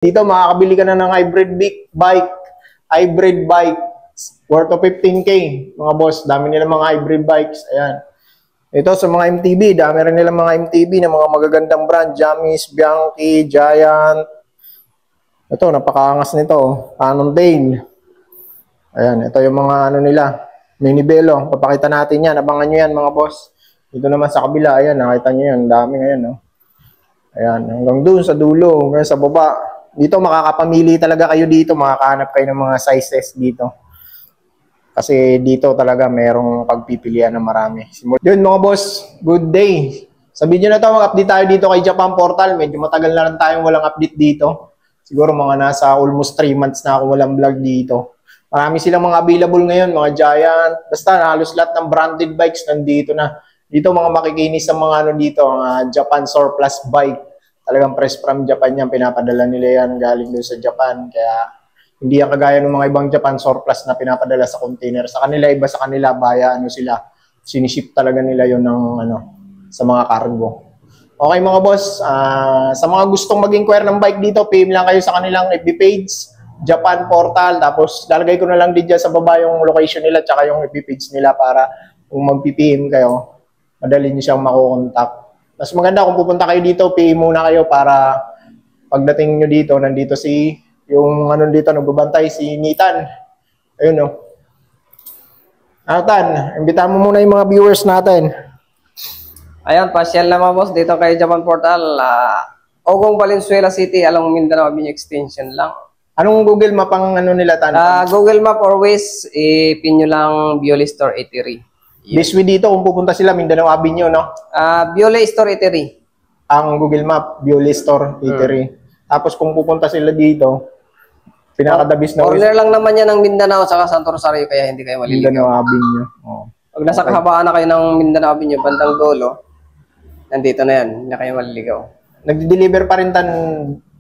Dito makakabili ka na ng hybrid bike worth of 15K. Mga boss, dami nila mga hybrid bikes. Ayan. Ito sa mga MTB, dami rin nila mga MTB na mga magagandang brand, Jamis, Bianchi, Giant. Ito, napakaangas nito, Cannondale. Ayan, ito yung mga ano nila, Minibelo. Papakita natin yan, abangan nyo yan mga boss. Dito naman sa kabila, ayan, nakita nyo yan, dami ngayon, no? Ayan, hanggang dun sa dulo, hanggang sa baba. Dito makakapamili talaga kayo dito, makakahanap kayo ng mga sizes dito. Kasi dito talaga merong pagpipilian ng marami. Yun mga boss, good day. Sa video na to, mag-update tayo dito kay Japan Portal. Medyo matagal na lang tayong walang update dito. Siguro mga nasa almost 3 months na ako walang vlog dito. Marami silang mga available ngayon, mga Giant. Basta halos lahat ng branded bikes nandito na. Dito mga makikinis sa mga ano dito, mga Japan surplus bike. Talagang press from Japan yan, pinapadala nila yan galing doon sa Japan. Kaya hindi yan kagaya ng mga ibang Japan surplus na pinapadala sa container. Sa kanila, iba sa kanila, baya ano sila, siniship talaga nila yon ng ano, sa mga cargo. Okay mga boss, sa mga gustong mag-inquire ng bike dito, PM lang kayo sa kanilang FB page, Japan Portal. Tapos lalagay ko na lang din dyan sa baba yung location nila tsaka yung FB page nila para kung mag-PM kayo, madali nyo siyang makukontak. Mas maganda kung pupunta kayo dito, PM muna kayo para pagdating nyo dito, nandito si, yung ano dito, nagbabantay, si Nitan. Ayun no. Tan, imbitahan mo muna yung mga viewers natin. Ayan, pasyal na mga boss dito kay Japan Portal. Ogong Valenzuela City, along Mindanao Avenue Extension lang. Anong Google Map ang ano nila, Tan? Google Map or Waze, pin nyo lang Biole Store Eatery. This way dito, kung pupunta sila, Mindanao Avenue, no? Biole Store Eatery. Ang Google Map, Biole Store Eatery. Tapos kung pupunta sila dito, pinakadabis na corner lang naman yan ng Mindanao saka Santo Rosario, kaya hindi kayo maliligaw. Mindanao Avenue. Oh. Pag nasa kahabaan na kayo ng Mindanao Avenue, bandang dulo, nandito na yan, hindi kayo maliligaw. Nagde-deliver pa rin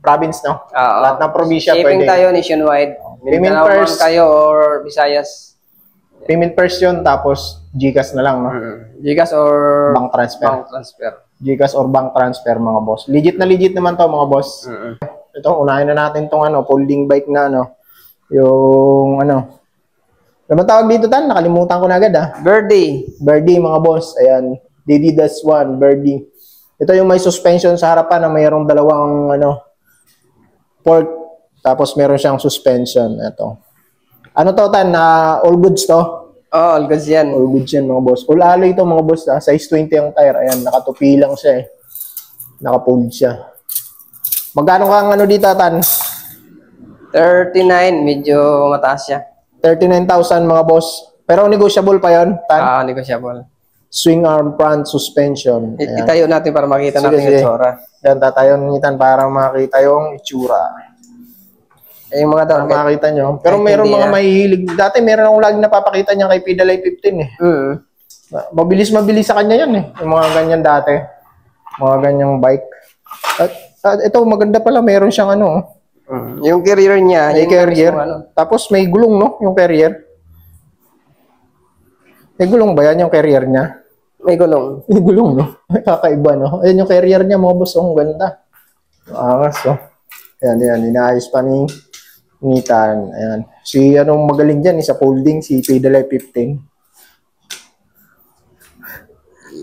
province, no? Lahat ng probinsya shipping tayo nationwide. Mindanao man kayo or Visayas. Payment first yun, tapos GCash na lang, no? GCash or bank transfer. Bank transfer. GCash or bank transfer, mga boss. Legit na legit naman to, mga boss. Ito, unahin na natin tong ano, folding bike na ano. Yung ano. Ano tawag dito, Tan? Nakalimutan ko na agad, Birdie. Birdie, mga boss. Ayan. DD-1, Birdie. Ito yung may suspension sa harapan na mayroong dalawang ano, port. Tapos meron siyang suspension. Ito. Ano to, Tan? All goods to? All goods yan. All goods yan, mga boss. All alloy ito, mga boss. Size 20 ang tire. Ayan, nakatupi lang siya eh. Nakapold siya. Magkano kang ano dito, Tan? 39. Medyo mataas siya. 39,000, mga boss. Pero negotiable pa yon, Tan? Negotiable. Swing arm front suspension. Ayan. Itayo natin para makita natin yung itsura. Yan, tatayo nitan para makita yung itsura. Yung mga doon, makita nyo. Pero meron mga mahihilig. Dati meron akong lagi napapakita niya kay Pedalay 15 eh. Mabilis sa kanya yan eh. Yung mga ganyan dati. Mga ganyang bike. At ito, maganda pala. Meron siyang ano. Yung carrier niya. May carrier. Tapos may gulong, no? Yung carrier. May gulong ba yan yung carrier niya? May gulong. May gulong, no? Kakaiba, no? Ayan yung carrier niya, mga boss. Ang ganda. Angas, no? Ayan. Inaayos pa ni Nitan. Ayan. Si anong magaling dyan, sa folding, si Pedalay 15.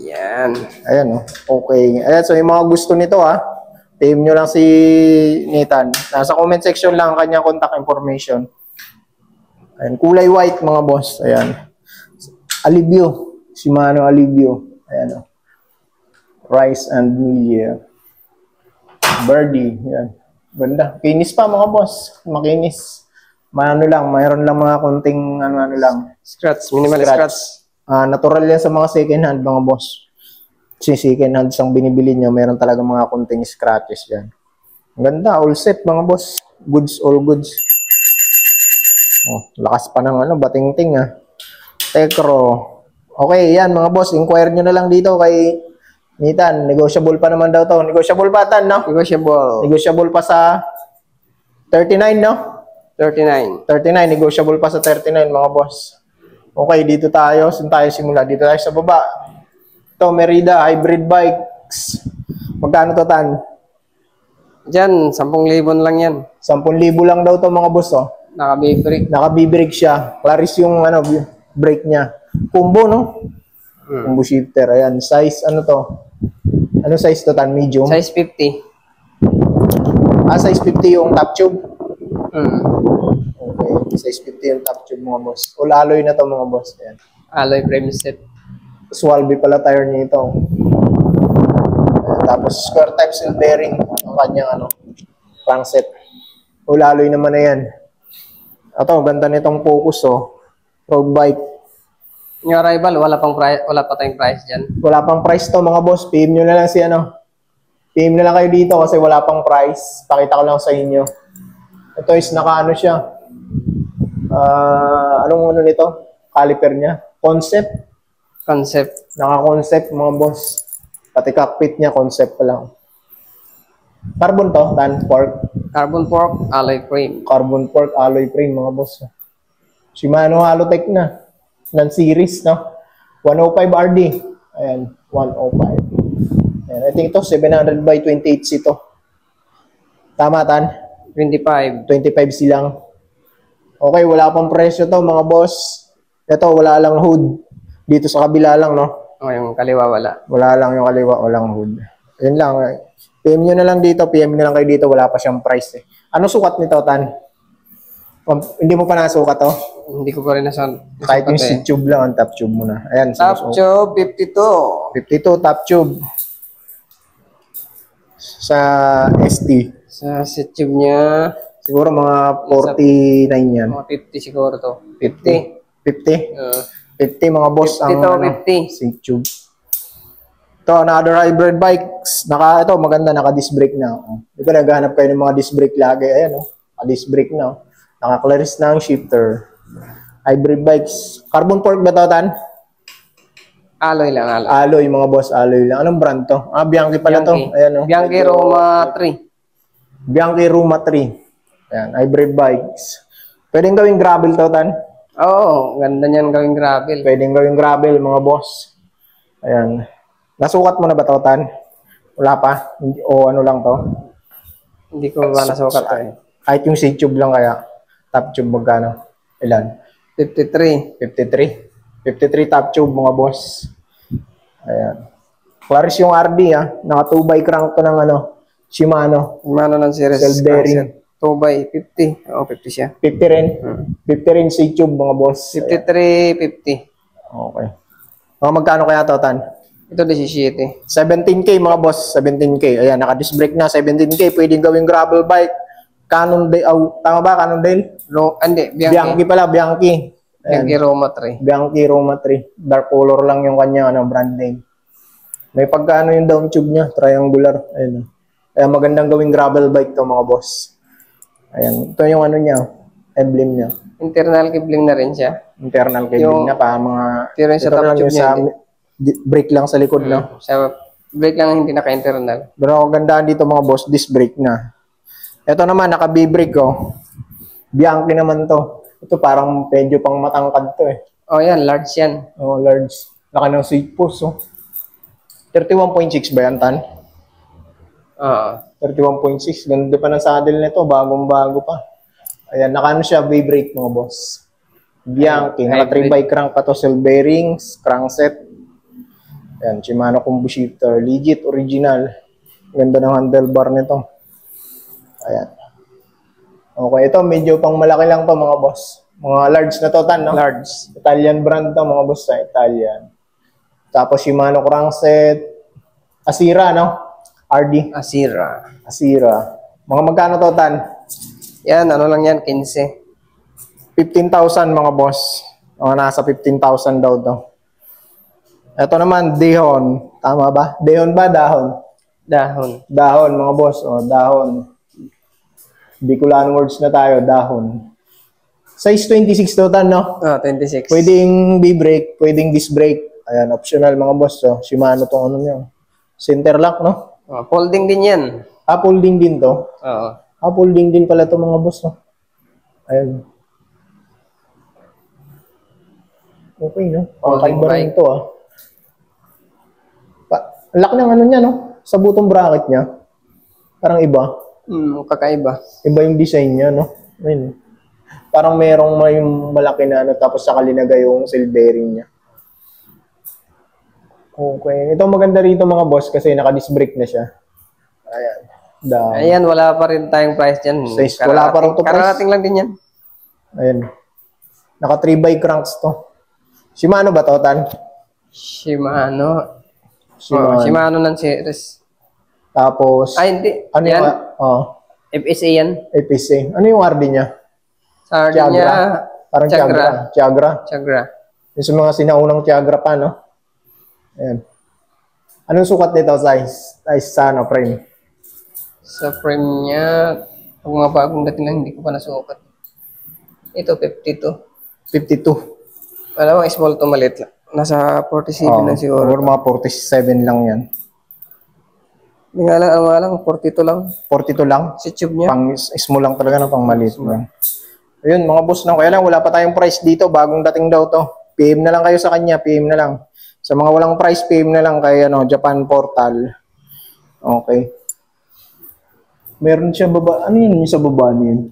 Yan. Ayan, no? Okay. Ayan, so yung mga gusto nito, PM nyo lang si Nitan. Nasa comment section lang ang kanyang contact information. Ayan. Kulay white, mga boss. Ayan. Alivio. Shimano Alivio. Ayan, no? Rice and Melia. Birdie. Ayan. Ganda. Kinis pa, mga boss. Makinis. Mayroon lang mga konting ano lang. Scratch. Minimal scratch. Natural yan sa mga second hand, mga boss. Kasi second hand ang binibili nyo, meron talaga mga konting scratches yan. Ang ganda. All set, mga boss. Goods, all goods. Lakas pa ng ano, bating-ting Tekro. Okay, yan, mga boss. Inquire nyo na lang dito kay Nitan, negotiable pa naman daw to. Negotiable pa, Tan, no? Negotiable. Negotiable pa sa 39, no? 39. 39, negotiable pa sa 39, mga boss. Okay, dito tayo. Saan tayo simula? Dito tayo sa baba. Ito, Merida, hybrid bikes. Magkano to, Tan? Diyan, 10,000 lang yan. 10,000 lang daw to mga boss, oh. Naka-B-brake. Naka-B-brake siya. Claris yung ano, brake niya. Combo, no? Combo shifter. Ayan, size, ano to? Ano size to, Tan? Medium? Size 50. Size 50 yung top tube. Mm. Okay, size 50 yung top tube mga boss. All alloy na to mga boss. Ayan. Alloy frame set. Swalby pala tire niya ito. Ayan, tapos square type seal bearing ang kanyang ano, crankset. All alloy naman na yan. Ito, ganda nitong Focus, oh. Road bike. Yung arrival, wala pa tayong price dyan. Wala pang price to mga boss. PM nyo na lang si ano. PM na lang kayo dito kasi wala pang price. Pakita ko lang sa inyo. Ito is naka-ano siya. Anong ano nito? Caliper niya. Concept. Concept. Naka-concept mga boss. Pati cockpit niya, concept pa lang. Carbon to, tan fork. Carbon fork, alloy frame. Carbon fork, alloy frame mga boss. Shimano Halotech na. Non-series, no? 105 RD. Ayan, 105. Ayan, I think ito, 700 by 28C ito. Tama, Tan? 25. 25C lang. Okay, wala pang presyo to, mga boss. Ito, wala lang hood. Dito sa kabila lang, no? O, yung kaliwa wala. Wala lang yung kaliwa, walang hood. Yun lang. PM nyo na lang dito, PM nyo na lang kayo dito. Wala pa siyang price, eh. Ano sukat nito, Tan? Hindi mo pa nasukat, to? Hindi ko pa rin Kahit yung seat tube lang, ang top tube mo na. Ayan, Top tube, 52. 52 top tube. Sa ST. Sa seat tube niya, Siguro mga 49 yan. mga 50 siguro to. 50. 50? Uh, 50 mga boss 50 ang to, ano, 50. seat tube. Ito, another hybrid bikes. Ito, maganda, naka-disc brake na. Hindi ko naghahanap kayo ng mga disc brake lagi. Ayan, naka-disc brake na. Naka-claris na ang shifter. Hybrid bikes. Carbon fork ba ito, Tan? alloy lang, alloy. Alloy, mga boss, alloy lang. Anong brand to? Bianchi pala to. Ayan, Bianchi Roma 3. Bianchi Roma 3. Ayan, hybrid bikes. Pwedeng gawing gravel to, Tan? Oo, ganda niyan gawing gravel. Pwedeng gawing gravel, mga boss. Ayan. Nasukat mo na ba to, Tan? Wala pa? O ano lang to? Hindi ko ba nasukat to eh. Kahit yung seat tube lang kaya. Top tube magkano? Ilan? 53. 53. 53 top tube, mga boss. Ayan. Claris yung RD, Naka 2x crank to ng ano, Shimano. Shimano ng series. Cell bearing. 2x50. Oo, 50 siya. 50 rin. 50 rin seat tube, mga boss. 53, 50. Okay. Magkano kaya to, Tan? Ito 17. 17K, mga boss. 17K. Ayan, naka-disc brake na. 17K. Pwedeng gawing gravel bike. Cannondale. Tama ba? Cannondale? Hindi, Bianchi pala. Bianchi. Bianchi Roma 3. Bianchi Roma 3. Dark color lang yung kanya brand name. May pagkaano yung down tube niya. Triangular. Ayan. Ayan, magandang gawing gravel bike to, mga boss. Ayan. Ito yung ano niya. Emblem niya. Internal kibling na rin siya. Internal cabling niya. Pero yung sa top tube niya. Brake lang sa likod, no? Sa brake lang hindi naka-internal. Pero ang gandaan dito, mga boss, disc brake na. Ito naman, naka-B-brake, Bianchi naman to. Ito parang medyo pang matangkad to, Oh, yan. Large yan. Large. Laka ng seat post, 31.6 ba yan, Tan? Oo. 31.6. Ganda pa ng saddle nito. Bagong-bago pa. Ayan, naka siya, V-brake, mga boss. Bianchi. Naka 3x crank pa to. Cell bearings, crankset. Ayan, Shimano combo shifter. Legit, original. Ganda ng handlebar nito. Ayan. Okay, ito medyo pang malaki lang to, mga boss. Mga large na to, Tan, no? Large. Italian brand to, mga boss, Italian. Tapos Shimano crankset. Asira, no? RD. Asira. Asira. Mga magkano to, Tan? Yan, ano lang yan, 15. 15,000, mga boss. Mga nasa 15,000 daw to. Ito naman, Dehon. Tama ba? Dehon ba? Dahon? Dahon. Dahon, mga boss. Dahon. Bicolano words na tayo, dahon. Size 26 to, Tan, no? 26. Pwedeng B-brake, pwedeng disc brake. Ayan, optional, mga boss. Shimano tong ano nyo. Center lock, no? Folding din yan. Folding din to. Oo. Folding din pala to, mga boss, no? Ayan. Okay, no? Folding Kakaiba rin bike. to, Ang laki ng ano niya, no? Sa butong bracket niya. Parang iba. Kakaiba. Iba yung design niya, no? Ayun. Parang merong may malaki na ano, tapos saka linagay yung seal bearing niya. Okay. Ito maganda rito mga boss kasi naka-disc brake na siya. Ayan. Ayan, wala pa rin tayong price dyan. Wala pa rin to price. Kararating lang din yan. Ayan. Naka 3x cranks to. Shimano ba to, Tan? Shimano. Shimano ng series. Tapos, ay, hindi. Ano yan? FSA yan. FSA. Ano yung RD niya? Sa RD niya, parang Tiagra. Yung sa mga sinaunang Tiagra pa, no? Ayan. Anong sukat nito, size sa ano, frame? Sa frame niya, kung mga bagong dating lang, hindi ko pa nasukat. Ito, 52. 52. Alam mo, small to maliit lang. Nasa 47 lang siguro. Mga 47 lang yan. Hindi nga lang, 42 lang. 42 lang? Si tube niya. Pang small lang talaga, no? Pang maliit lang. Ayun, mga boss na. Kaya lang, wala pa tayong price dito. Bagong dating daw to. PM na lang kayo sa kanya. PM na lang. Sa mga walang price, PM na lang kay Japan Portal. Okay. Meron siya baba. Ano yun yung sa baba niyan?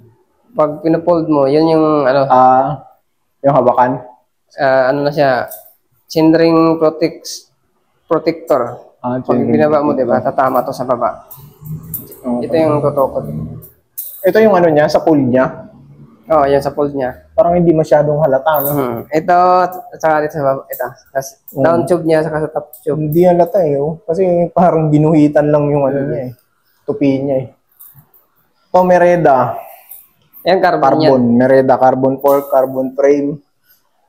Pag pinapold mo, yun yung yung hawakan. Ano na siya, sindering protector. Pag binaba mo, diba, tatama to sa baba. Okay. Ito yung tutukod. Ito yung ano niya, sa pool niya? Oo, yan sa fold niya. Parang hindi masyadong halata, no? Ito, at saka dito sa baba, ito. Down tube niya, saka sa top tube. Hindi halata eh, oh. Kasi parang ginuhitan lang yung ano niya eh. Tupi niya eh. Ito, Mereda. Yan, carbon yan. Mereda, carbon fork, carbon frame.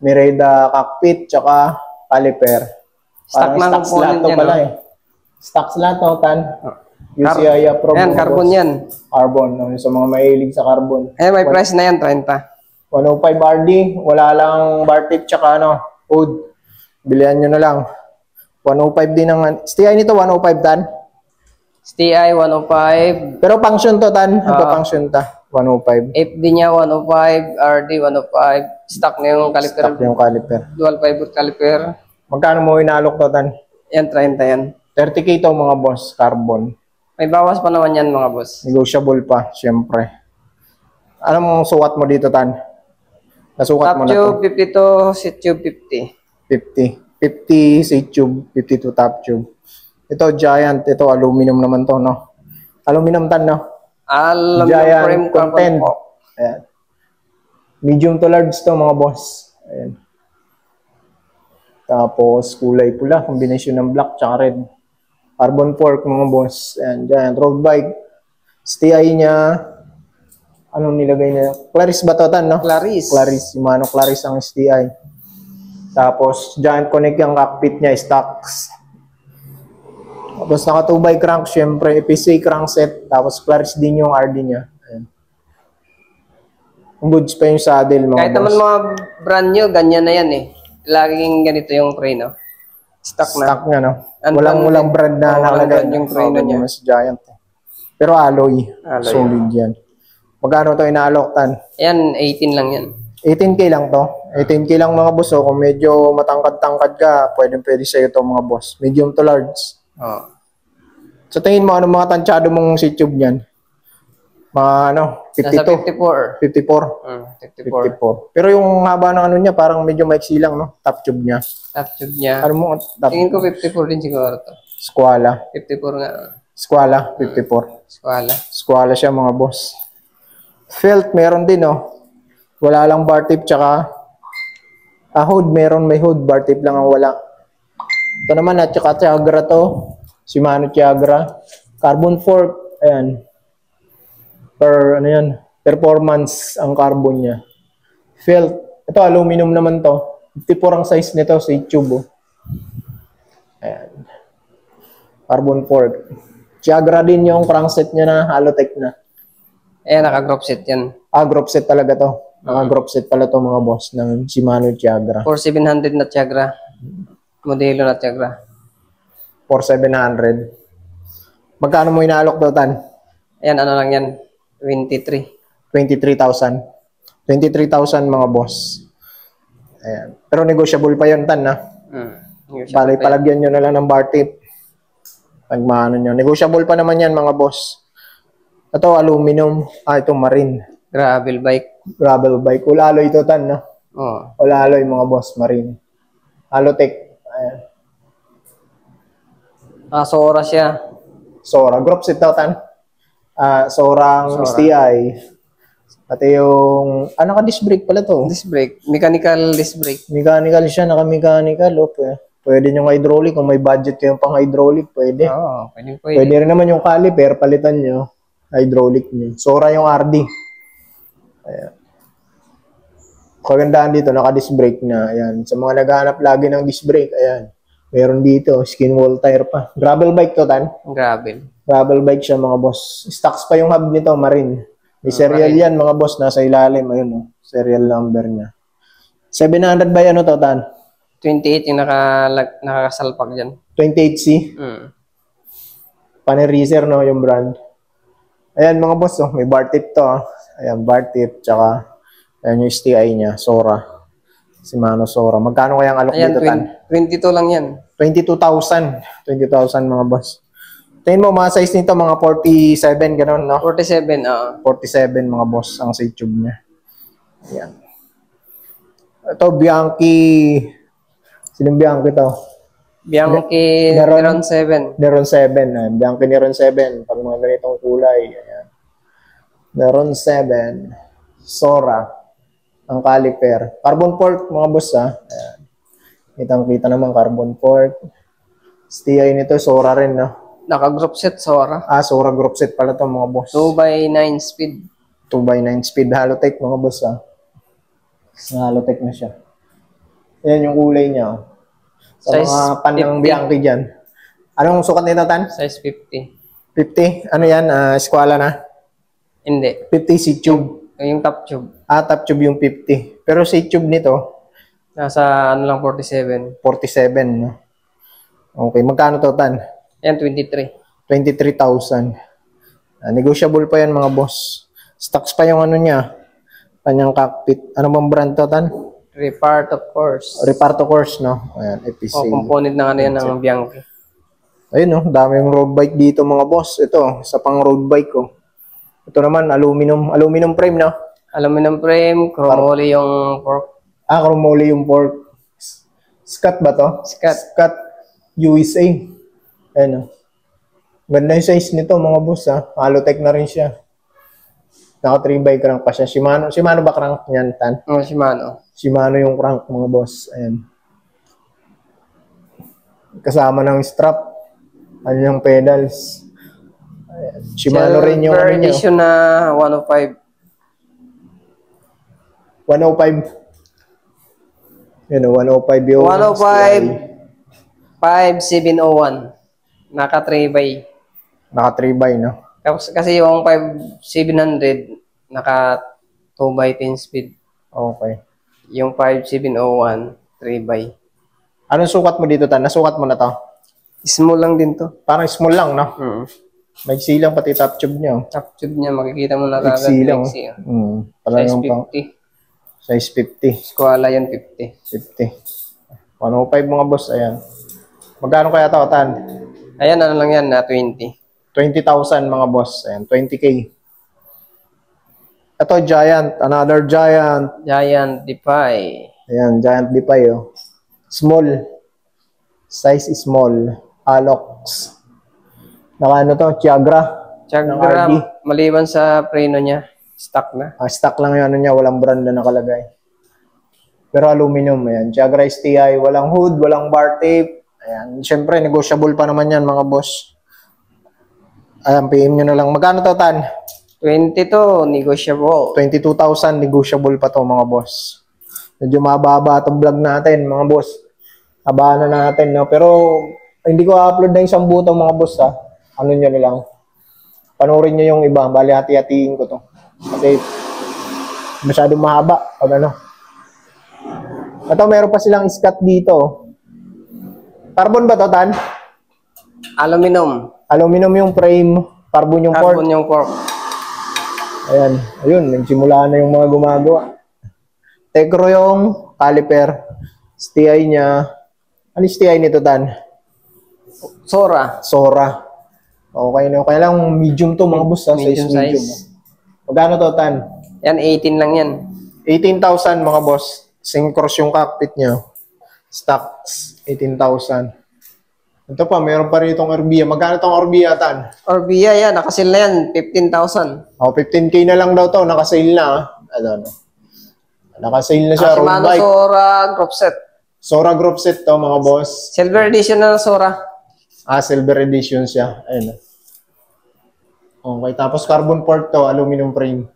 Mereda cockpit, tsaka caliper. Stock lang slot to pala eh. Stock slot to, Tan. UCI approved. Yan, carbon yan. Carbon, no? Sa mga mahilig sa carbon. May price na yan, 30. 105 RD, wala lang bar tip tsaka hood. Bilihan nyo na lang. 105 din ang... STI nito, 105, Tan? STI, 105. Pero function to, Tan. Function ta. 105. FD niya, 105. RD, 105. Stock na yung caliper. Stock yung caliper. Dual fiber caliper. Magkano mo inalok to, Tan? Yan, 30 yan. 30K to, mga boss. Carbon. May bawas pa naman yan, mga boss. Negotiable pa, syempre. Anong sukat mo dito, Tan? Nasukat mo na to? Top tube, 52. Seat tube, 50. 50 seat tube, 52 top tube. Ito, Giant. Ito, aluminum naman to, no? Aluminum, Tan, no? Aluminum Giant frame content. Ayan. Medium to large to, mga boss. Ayan. Tapos, kulay pula. Combination ng black tsaka red. Carbon fork, mga boss. Ayan, Giant road bike. STI niya. Anong nilagay niya? Claris ba to, Tan, no? Claris. Shimano Claris ang STI. Tapos, Giant Connect yung cockpit niya, stocks. Tapos, naka 2x crank, syempre, FSA crankset. Tapos, Claris din yung RD niya. Ayan. Goods pa yung saddle, mga kahit boss. Naman mga brand new, ganyan na yan eh. Laging ganito yung tray, no? Stock niya, no? Walang brand na nakalagay yung tray na niya. Mas Giant. Pero alloy. Solid yan. Magkano to inaalok, Tan? Yan, 18 lang yan. 18K lang to. 18K lang, mga boss. Kung medyo matangkad-tangkad ka, pwede sa'yo to, mga boss. Medium to large. Oh. So, tingin mo, ano mga tansyado mong si tube niyan? Mga 52? Nasa 54. 54? 54. Pero yung haba ng ano niya, parang medyo maiksi lang, no? Top tube niya. Top tube niya. Ano mo? Tingin ko 54 din siguro to. Squala. 54 nga. Squala, 54. Squala siya, mga boss. Felt, meron din, no? Wala lang bar tip, tsaka hood, may hood. Bar tip lang ang wala. Ito naman, at tsaka Tiagra to. Shimano Tiagra. Carbon fork. Ayan. Performance ang carbon niya. Felt. Ito, aluminum naman to. 54 ang size nito sa tube. Ayan. Carbon fork. Tiagra din yung crankset niya na Halotech na. Ayan, naka-group set yan. Group set talaga to. Naka-group set pala to, mga boss, ng Shimano Tiagra. 4700 na Tiagra. Modelo na Tiagra. 4700. Magkano mo inaalok daw, Tan? Ayan, ano lang yan? 23. 23,000. 23,000, mga boss. Ayan. Pero negotiable pa yun, Tan, na? Palagyan nyo na lang ng bar tip. Pagmano nyo. Negotiable pa naman yan, mga boss. Ito, aluminum. Ito, marine. Gravel bike. Gravel bike. Wala alloy ito, Tan, no? Oh. Wala alloy, mga boss, marine. Halotech. Ayan. Sora siya. Sora. Groups ito, Tan. Sorang STI. Pati yung... naka-disc brake pala to. Disc brake. Mechanical disc brake. Mechanical siya, naka-mechanical. Okay. Pwede yung hydraulic. Kung may budget kayong pang hydraulic, pwede. Oo, pwede. Pwede rin naman yung caliper, palitan nyo. Hydraulic nyo. Sora yung RD. Ayan. Kagandaan dito, naka-disc brake na. Ayan. Sa mga naghahanap lagi ng disc brake, ayan. Meron dito, skin wall tire pa. Gravel bike to, Tan. Gravel. Gravel bike siya, mga boss. Stocks pa yung hub nito, marine. May serial yan, mga boss. Nasa ilalim. Ayun, oh. Serial number niya. 700 by ano to, Tan? 28 yung nakakasalpak dyan. 28C. Panerizer, no, yung brand. Ayan, mga boss, oh. May bar tip to, ah. Ayan, bar tip. Tsaka, ayan yung STI niya, Sora. Shimano Sora. Magkano kaya ang alok Ayan, dito, Tan? 22 lang yan. 22,000. 20,000, mga boss. Tingin mo, mga size nito, mga 47, gano'n, no? 47, 47, mga boss, ang side tube niya. Ayan. Ito, Bianchi. Sinong Bianchi to? Bianchi Neron 7. Neron 7. Bianchi Neron 7. Pag mga ganitong kulay. Ayan. Neron 7. Sora. Ang caliper. Carbon fork, mga boss, ha. Ayan. Kitang-kita naman, carbon fork. STI nito, Sora rin, no? Naka-group set, Sora. Sora group set pala to, mga boss. 2x9 speed. 2x9 speed. Halotech, mga boss, ha. Halotech na siya. Ayan yung kulay niya, oh. Sa Size mga panang Bianchi dyan. Anong sukat nito, Tan? Size 50. 50? Ano yan? Eskwala na? Hindi. 50 C-tube. Yung top tube. Top tube yung 50. Pero C-tube nito, nasa ano lang 47. 47, no? Okay. Magkano to, Tan? Yan, 23. 23,000. Negotiable pa yan, mga boss. Stocks pa yung ano niya. Kanyang cockpit. Ano bang brand to, Tan? Repart, of course. Reparto course, no? Ayan, FPC. Component na ano yan ng Bianchi. Ayun, no? Dami yung road bike dito, mga boss. Ito, sa pang road bike, ko. Ito naman, aluminum. Aluminum frame, no? Aluminum frame, chromoly yung fork. Chromoly yung fork. Scott ba to? Scott USA. Ayun, no? Ganda yung size nito, mga boss, ha? Halotech na rin siya. Naka 3x crank pa siya. Shimano ba crank niyan, Tan? Shimano. Shimano yung crank, mga boss. Ayan. Kasama ng strap. Ano yung pedals. Ayan. Shimano rin yung ano nyo. Edition na 105. 105. Yun, 105 yung 105. 5701. Naka 3x. Naka 3x, no? Kasi yung 5700, naka 2x10 speed. Okay. Yung 5701, 3x. Anong sukat mo dito, Tan? Nasukat mo na to? Small lang din to. Parang small lang, no? May silang pati top tube niya. Top tube niya, makikita mo na kagad. Silang. Size 50. Size 50. Squala yan, 50. 105, mga boss. Ayan. Magkano kaya to, Tan? Ayan, ano lang yan, na 20. 20,000, mga boss. Ayan, 20K. Ito, Giant. Another Giant. Giant Defy. Ayan, Giant Defy, oh. Small. Size is small. Alox. Naka ano to? Tiagra. Tiagra, maliban sa preno niya, stock na. Stock lang yung ano niya. Walang brand na nakalagay. Pero aluminum. Ayan. Tiagra STI. Walang hood. Walang bar tape. Ayan. Siyempre, negotiable pa naman yan, mga boss. Ayan, PM nyo na lang. Magkano to, Tan? 22, negotiable. 22,000, negotiable pa to, mga boss. Medyo mababa itong vlog natin, mga boss. Habaan na natin, no? Pero, hindi ko upload na isang buto, mga boss, ha? Ano nyo na lang. Panoorin nyo yung iba. Bali, hati-hatiin ko to. Kasi, masyadong mahaba. Pag ano. Ito, meron pa silang Scott dito. Carbon ba to, Tan? Aluminum. Aluminum yung frame. Carbon yung fork. Carbon yung fork. Ayan. Ayun, nagsimula na yung mga gumagawa. Tecro yung caliper. STI niya. Ano STI nito, Tan? Sora. Sora. Okay na. Kaya lang medium to mga boss. Medium Medium. size. Magkano to, Tan? Yan, 18 lang yan. 18,000 mga boss. Syncros yung cockpit niya. Stocks, 18,000. Ito pa, mayroon pa rin itong Orbia. Magkano itong Orbia, Tan? Orbia yan, nakasil na yan, 15,000. 15K na lang daw to. Nakasale na. Ano. Nakasale na siya. Road Shimano bike. Sora group set. Sora group set to, mga boss. Silver edition na Sora. Silver edition siya. Ayun. Okay, tapos carbon port to, aluminum frame.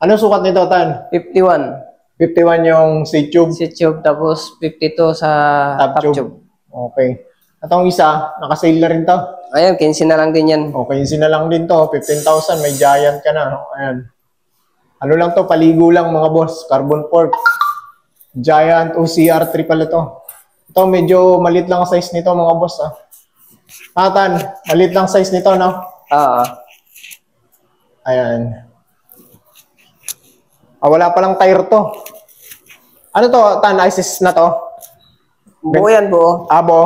Anong sukat nito, Tan? 51. 51 yung seat tube. Seat tube, tapos 52 sa top tube. Okay. Atong isa, nakasale na rin to. Ayan, 15 na lang din yan. Okay, na lang din to. 15,000, may Giant ka na. Ayan. Ano lang to, paligo lang mga boss. Carbon port. Giant OCR3 pala to. Ito, medyo malit lang ang size nito mga boss. Tan, malit lang size nito, no? Ayan. Wala palang tire to. Ano to, Tan? Isis na to? Buo yan, buo. Abo.